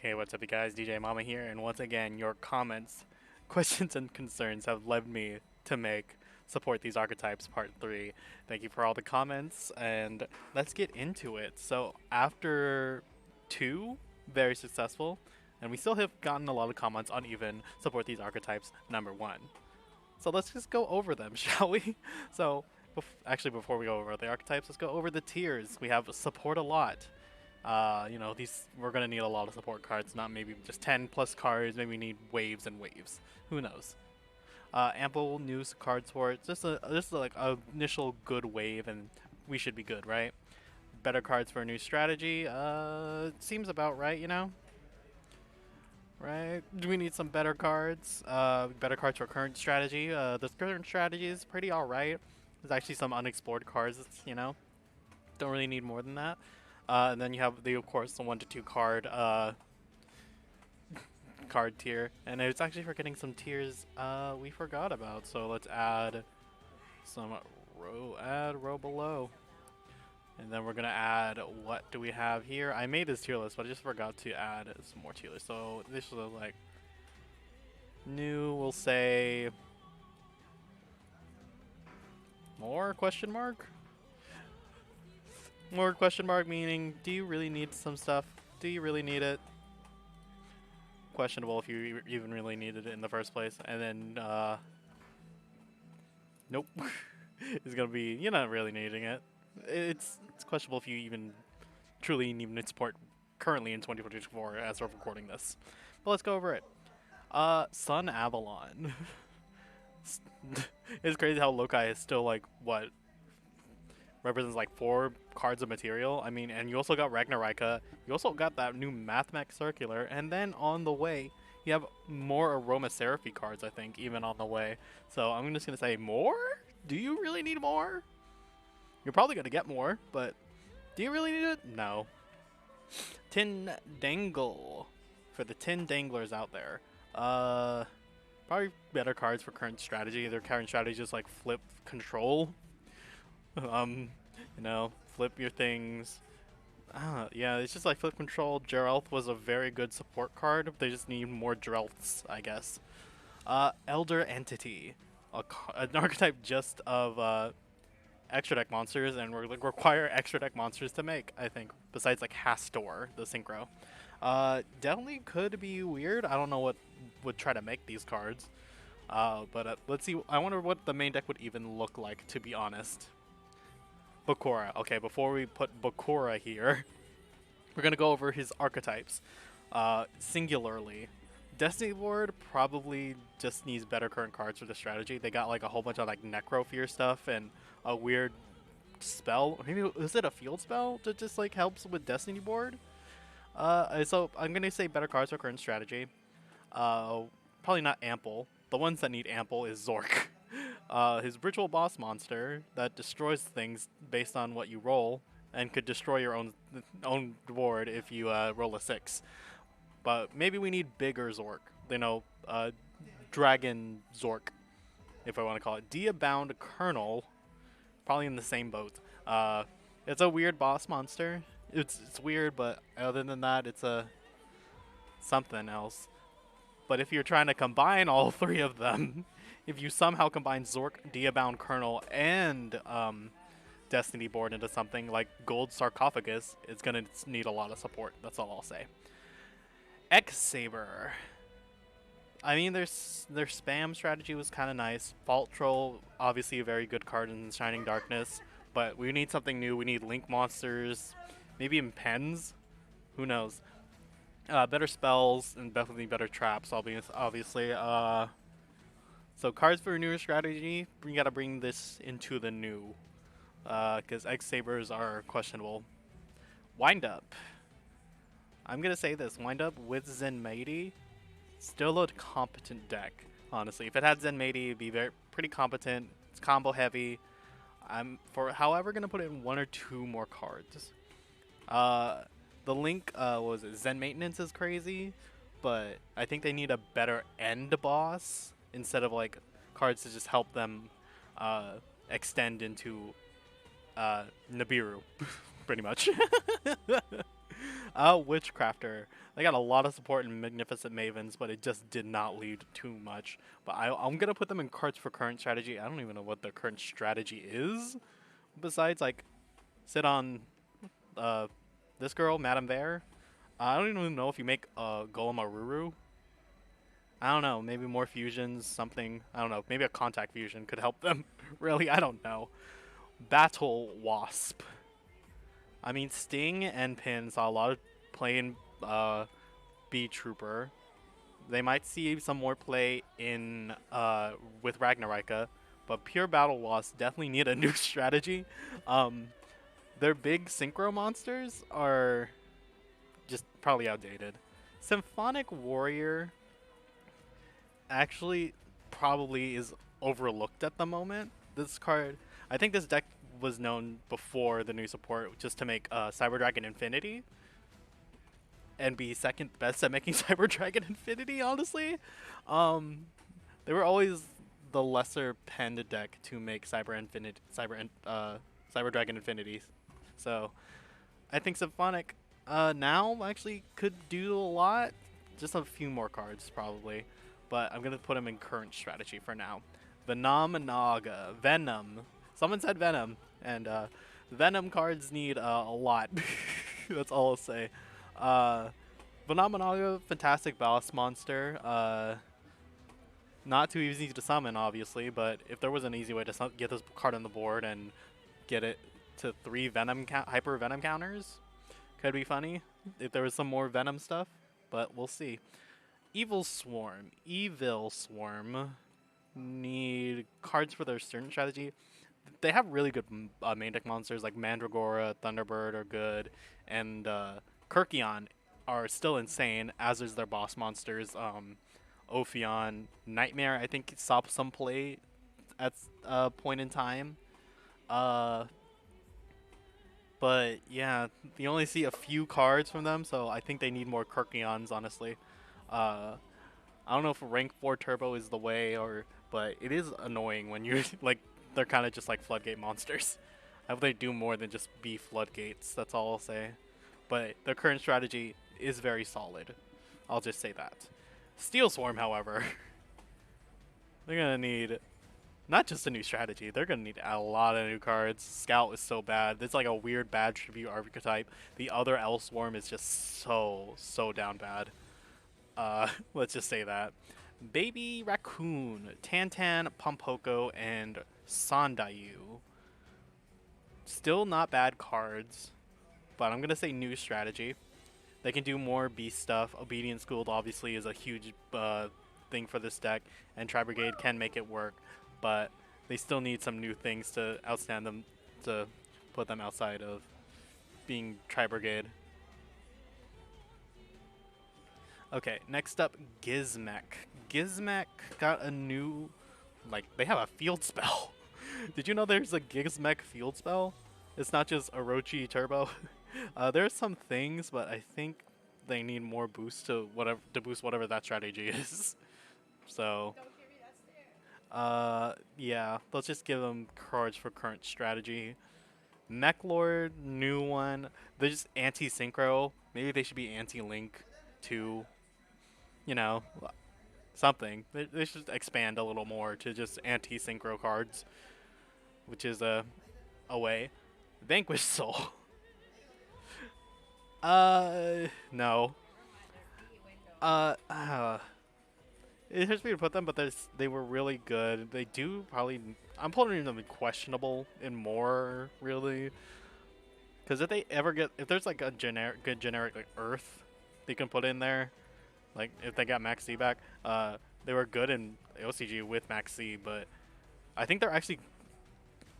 Hey, what's up, you guys? DJ Mama here, and once again, your comments, questions, and concerns have led me to make Support These Archetypes Part 3. Thank you for all the comments, and let's get into it. So, after 2, very successful, and we still have gotten a lot of comments on even Support These Archetypes number 1. So, let's just go over them, shall we? So, actually, before we go over the archetypes, let's go over the tiers. We have Support a Lot. These we're gonna need a lot of support cards, not maybe just 10 plus cards. Maybe we need waves and waves. Who knows? Ample news card support. Just like a initial good wave, and we should be good, right? Better cards for a new strategy. Seems about right, you know. Right? Do we need some better cards? Better cards for current strategy. This current strategy is pretty alright. There's actually some unexplored cards, you know. Don't really need more than that. And then you have of course, the 1 to 2 card card tier, and it's actually forgetting some tiers we forgot about. So let's add some row below, and then we're gonna add, what do we have here? I made this tier list, but I just forgot to add some more tier lists. So this is like new. We'll say more question mark. More question mark, meaning, do you really need some stuff? Do you really need it? Questionable if you even really needed it in the first place. And then, nope. It's gonna be, you're not really needing it. It's questionable if you even truly need support currently in 2024 as of recording this. But let's go over it. Sunavalon. It's crazy how Lokai is still like, what? Represents like 4 cards of material. I mean, and you also got Ragnarika. You also got that new Mathmech Circular, and then on the way, you have more Aromatherapy cards, I think, even on the way. So I'm just gonna say more? Do you really need more? You're probably gonna get more, but do you really need it? No. TIndangle. For the TIndanglers out there. Probably better cards for current strategy. Their current strategy is just like flip control. Flip your things. Yeah, it's just like flip control. Jurrac was a very good support card. They just need more Jurracs, I guess. Elder Entity, an archetype just of extra deck monsters, and require extra deck monsters to make, I think. Besides like Hastor, the synchro. Definitely could be weird. I don't know what would try to make these cards. But let's see. I wonder what the main deck would even look like, to be honest. Bakura. Okay, before we put Bakura here, we're going to go over his archetypes. Singularly. Destiney board probably just needs better current cards for the strategy. They got like a whole bunch of like Necrofear stuff and a weird spell. Maybe, is it a field spell that just like helps with Destiney board? So I'm going to say better cards for current strategy. Probably not Ample. The ones that need Ample is Zorc. His Ritual Boss monster that destroys things based on what you roll, and could destroy your own board if you roll a 6. But maybe we need bigger Zorc. Dragon Zorc, if I want to call it. Diabond Kernel, probably in the same boat. It's a weird boss monster. It's weird, but other than that, it's a something else. But if you're trying to combine all 3 of them, if you somehow combine Zorc, Diabond Kernel, and Destiney board into something like Gold Sarcophagus, it's going to need a lot of support. That's all I'll say. X-Saber. I mean, their spam strategy was kind of nice. Fault Troll, obviously a very good card in Shining Darkness. But we need something new. We need Link monsters. Maybe in pens. Who knows? Better spells and definitely better traps, obviously. So cards for a newer strategy, we gotta bring this into the new. Because X-Sabers are questionable. Wind Up. I'm gonna say this, Wind Up with Zenmaity, still a competent deck, honestly. If it had Zenmaity, it'd be pretty competent. It's combo heavy. I'm however gonna put in 1 or 2 more cards. The Link, was it? Zen Maintenance is crazy, but I think they need a better end boss instead of like cards to just help them extend into Nibiru, pretty much. Witchcrafter. They got a lot of support in Magnificent Mavens, but it just did not lead too much. But I'm gonna put them in cards for current strategy. I don't even know what their current strategy is. Besides, like, sit on this girl, Madame Bear. I don't even know if you make Golem Aruru. I don't know. Maybe more fusions, something. I don't know. Maybe a contact fusion could help them. Really, I don't know. Battlewasp. I mean, Sting and Pin saw a lot of play in B Trooper. They might see some more play in with Ragnarika, but pure Battlewasps definitely need a new strategy. Their big synchro monsters are just probably outdated. Symphonic Warrior actually probably is overlooked at the moment. This card, I think this deck was known before the new support just to make Cyber Dragon Infinity and be second best at making Cyber Dragon Infinity, honestly. They were always the lesser penned deck to make Cyber Dragon Infinity. So I think Symphonic now actually could do a lot. Just a few more cards probably, but I'm gonna put him in current strategy for now. Venom. Someone said Venom, and Venom cards need a lot. That's all I'll say. Venom, fantastic boss monster. Not too easy to summon, obviously, but if there was an easy way to get this card on the board and get it to 3 Hyper Venom counters, could be funny if there was some more Venom stuff, but we'll see. Evilswarm need cards for their certain strategy. They have really good main deck monsters like Mandragora, Thunderbird are good, and Kirkion are still insane, as is their boss monsters. Ophion, Nightmare, I think saw some play at a point in time. But yeah, you only see a few cards from them, so I think they need more Kirkions, honestly. I don't know if rank 4 turbo is the way, but it is annoying when you're like, they're kind of just like floodgate monsters. I hope they do more than just be floodgates, that's all I'll say. But their current strategy is very solid. I'll just say that. Steelswarm, however, they're gonna need not just a new strategy, they're gonna need a lot of new cards. Scout is so bad. It's like a weird bad tribute archetype. The other Elswarm is just so down bad. Let's just say that. Baby Racoon, Tantan, Pompoko, and Sandayu. Still not bad cards, but I'm gonna say new strategy. They can do more beast stuff. Obedient Schooled obviously is a huge thing for this deck, and Tri-Brigade can make it work, but they still need some new things to outstand them, to put them outside of being Tri-Brigade. Okay, next up, Gizmek. Gizmek got a new, like, they have a field spell. Did you know there's a Gizmek field spell? It's not just Orochi Turbo. There's some things, but I think they need more boost to boost whatever that strategy is. So, yeah, let's just give them cards for current strategy. Makklord, new one. They're just anti-synchro. Maybe they should be anti-link too. You know, something. They should expand a little more to just anti-synchro cards, which is a way. Vanquish Soul. No. It hurts me to put them, but they were really good. They do probably. I'm putting them in questionable and more really, because if there's like a good generic like Earth, they can put in there. Like if they got Max C back, they were good in OCG with Max C, but I think they're actually.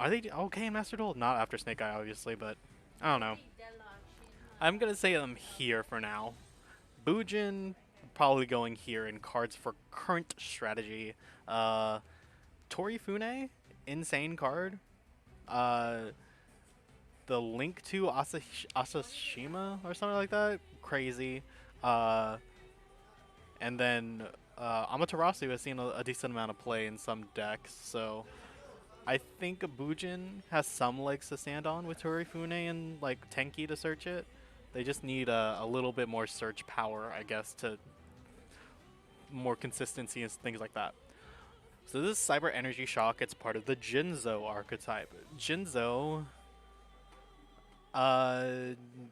Are they okay in Master Duel? Not after Snake Eye, obviously, but I don't know. I'm gonna say them here for now. Bujin probably going here in cards for current strategy. Torifune, insane card. The link to Asashima or something like that, crazy. And then Amaterasu has seen a decent amount of play in some decks, so I think Bujin has some legs to stand on with Torifune and like Tenki to search it. They just need a little bit more search power, I guess, to more consistency and things like that. So this Cyber Energy Shock, it's part of the Jinzo archetype. Jinzo,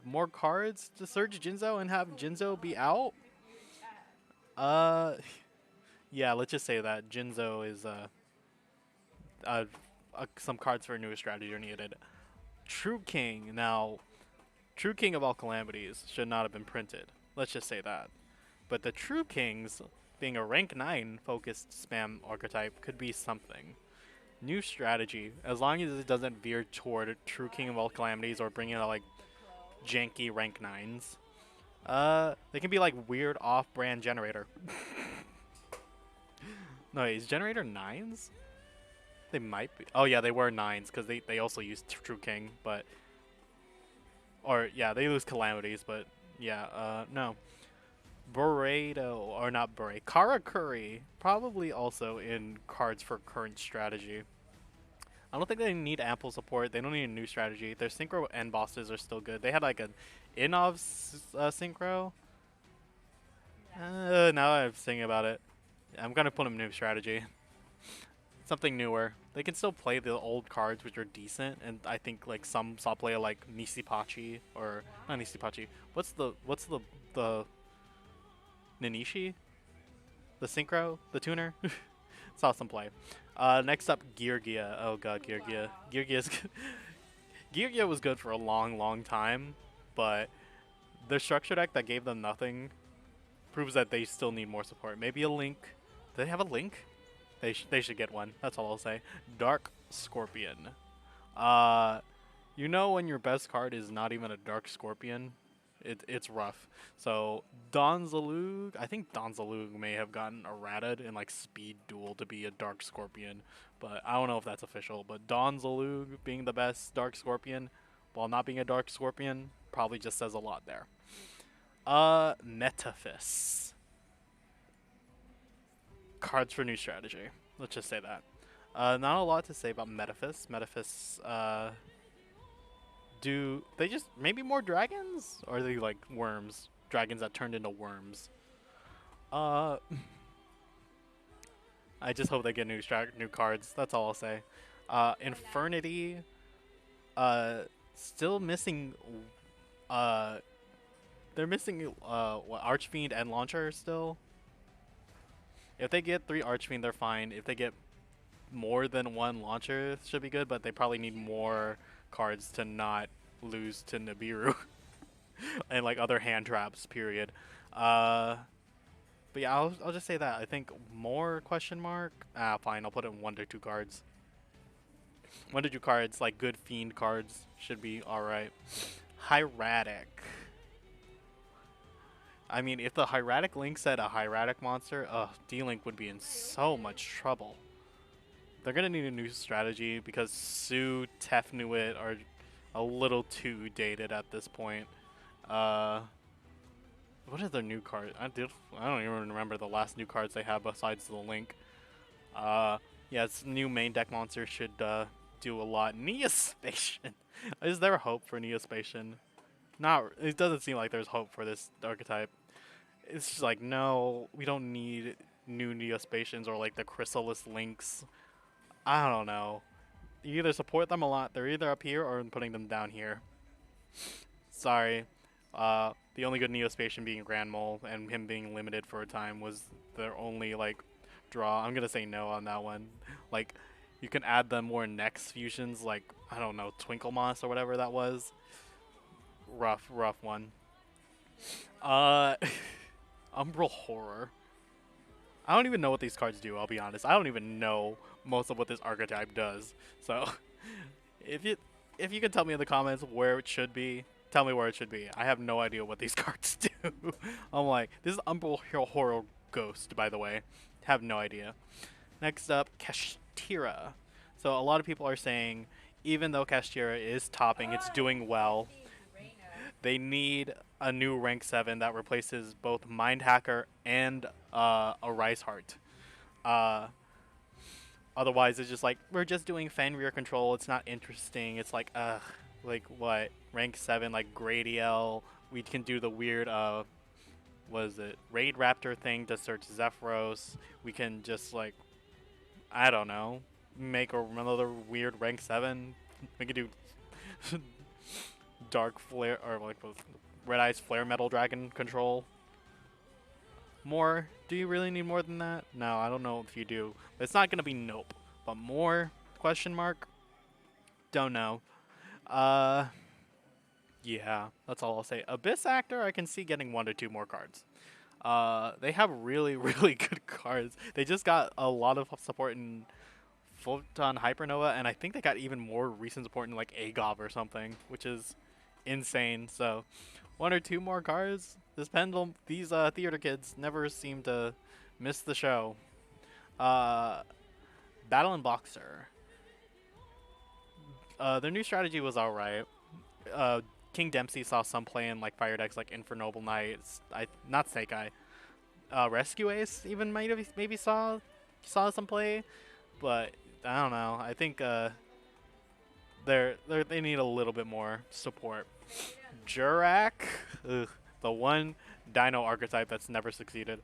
more cards to search Jinzo and have Jinzo be out? Yeah, let's just say that Jinzo is, some cards for a newer strategy are needed. True King, now, True King of all calamities should not have been printed. Let's just say that. But the True Kings, being a rank 9 focused spam archetype, could be something. New strategy, as long as it doesn't veer toward True King of all calamities or bring in like janky rank 9s. They can be like weird off-brand generator. No, is generator 9s? They might be. Oh yeah, they were 9s because they also used True King, but or yeah, they lose calamities, but yeah, no. Burrito, or not Bure, Karakuri, probably also in cards for current strategy. I don't think they need ample support. They don't need a new strategy. Their synchro end bosses are still good. They had like an Inov synchro. Now I'm thinking about it. I'm gonna put them in new strategy. Something newer. They can still play the old cards, which are decent, and I think like some saw play like Nisipachi or not Nisipachi. What's the Nanishi? The synchro? The tuner? Saw some play. Next up, Geargia. Oh god, Geargia. Geargia was good for a long time, but their structure deck that gave them nothing proves that they still need more support. Maybe a link. Do they have a link? They should get one. That's all I'll say. Dark Scorpion. You know when your best card is not even a Dark Scorpion? It's rough. So Donzalug, I think Donzalug may have gotten errated in like Speed Duel to be a Dark Scorpion, but I don't know if that's official. But Donzalug being the best Dark Scorpion, while not being a Dark Scorpion, probably just says a lot there. Metaphys. Cards for new strategy. Let's just say that. Not a lot to say about Metaphys. Metaphys, do they just maybe more dragons, or are they like worms? Dragons that turned into worms. I just hope they get new cards. That's all I'll say. Infernity. Still missing. They're missing what, Archfiend and Launcher still. If they get 3 Archfiend, they're fine. If they get more than 1 Launcher, it should be good. But they probably need more cards to not lose to Nibiru and like other hand traps. Period. But yeah, I'll just say that I think more question mark. Fine. I'll put in 1 to 2 cards. 1 to 2 cards, like good fiend cards, should be all right. Hieratic. I mean, if the Hieratic Link said a Hieratic monster, D-Link would be in so much trouble. They're going to need a new strategy because Su, Tefnuit are a little too dated at this point. What are their new cards? I don't even remember the last new cards they have besides the Link. Yeah, its new main deck monster should do a lot. Spacian. Is there hope for Spacian? Not. It doesn't seem like there's hope for this archetype. It's just like, no, we don't need new Spacians or like the Chrysalis Links. I don't know. You either support them a lot. They're either up here or putting them down here. Sorry. The only good Spacian being Grand Mole and him being limited for a time was their only like draw. I'm gonna say no on that one. Like, you can add them more next fusions, like I don't know, Twinkle Moss or whatever that was. Rough one. Umbral Horror. I don't even know what these cards do, I'll be honest. I don't even know most of what this archetype does. So if you can tell me in the comments where it should be, tell me where it should be. I have no idea what these cards do. I'm like, this is Umbral Horror Ghost, by the way. Have no idea. Next up, Kashtira. So a lot of people are saying, even though Kashtira is topping, it's doing well, they need a new rank 7 that replaces both Mind Hacker and a Rice Heart. Otherwise, it's just like, we're just doing Fenrir control. It's not interesting. It's like, like what? Rank 7, like Gradiel, We can do the weird what is it, Raid Raptor thing to search Zephyros. We can just like, I don't know, make another weird rank 7. We can do Dark Flare, or like Red Eyes Flare Metal Dragon control. More? Do you really need more than that? No, I don't know if you do. It's not gonna be nope. But more? Question mark? Don't know. Yeah, that's all I'll say. Abyss Actor, I can see getting 1 to 2 more cards. They have really, really good cards. They just got a lot of support in Photon Hypernova, and I think they got even more recent support in like Agov or something, which is insane. So 1 or 2 more cards. This pendulum, these theater kids never seem to miss the show. Battlin Boxer. Their new strategy was alright. King Dempsey saw some play in like fire decks like Infernoble Knights. Not Snake Eye. Rescue Ace even maybe saw some play, but I don't know. I think they need a little bit more support. Jurrac, ugh, the one Dino archetype that's never succeeded.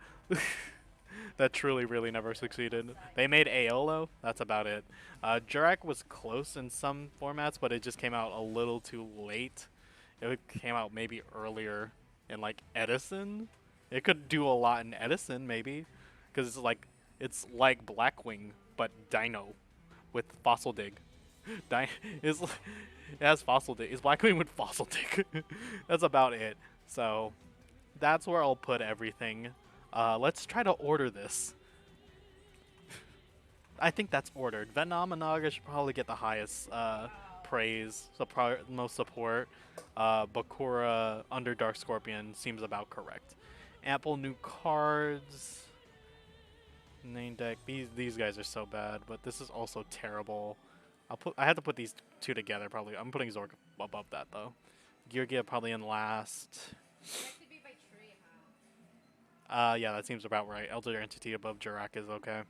That truly, really never succeeded. They made Aolo, that's about it. Jurrac was close in some formats, but it just came out a little too late. It came out maybe earlier in like Edison. It could do a lot in Edison maybe, because it's like Blackwing but Dino with Fossil Dig. It has Fossil Dig. It's Blackwing with Fossil Dig. That's about it. So that's where I'll put everything. Let's try to order this. I think that's ordered. Venom and Naga should probably get the highest praise, most support. Bakura under Dark Scorpion seems about correct. Ample new cards. Main deck. These guys are so bad, but this is also terrible. I had to put these 2 together probably. I'm putting Zorc above that though. Geargia probably in last. Yeah, that seems about right. Elder Entity above Jurrac is okay.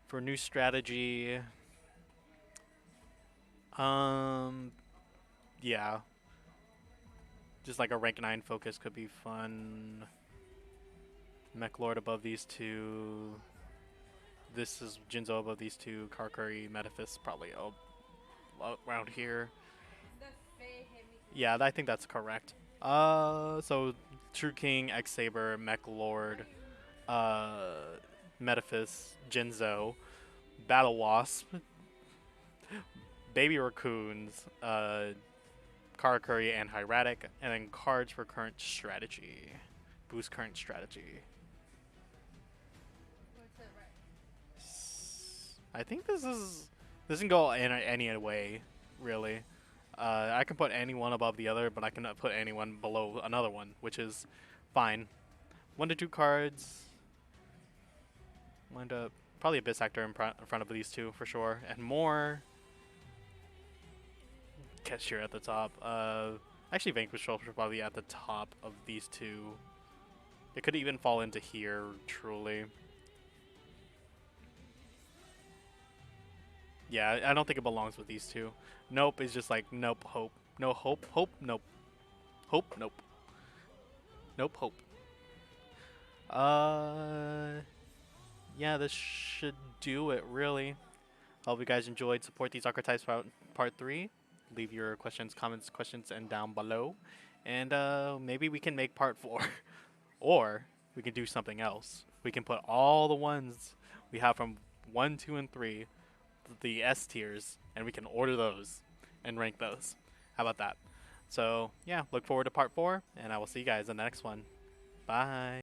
For new strategy, yeah. Just like a rank 9 focus could be fun. Makklord above these 2. This is Jinzo above these 2. Karakuri, Metaphys probably around here. Yeah, I think that's correct. So True King, X-Saber, Makklord, Metaphys, Jinzo, Battlewasp, Baby Racoons, Karakuri, and Hieratic, and then cards for current strategy. Boost current strategy. I think this can go in any way, really. I can put anyone above the other, but I cannot put anyone below another one, which is fine. 1 to 2 cards. Wind up probably Abyss Actor in front of these 2 for sure, and more. Kashtira at the top. Actually, Vanquish Soul should probably be at the top of these 2. It could even fall into here, truly. Yeah, I don't think it belongs with these 2. Nope is just like nope, hope. No hope, hope, nope. Hope, nope. Nope, hope. Yeah, this should do it, really. Hope you guys enjoyed. Support these archetypes for part 3. Leave your questions, comments, and down below. And maybe we can make part 4. Or we can do something else. We can put all the ones we have from 1, 2, and 3, the S tiers, and we can order those and rank those. How about that? So, yeah, look forward to part 4, and I will see you guys in the next one. Bye.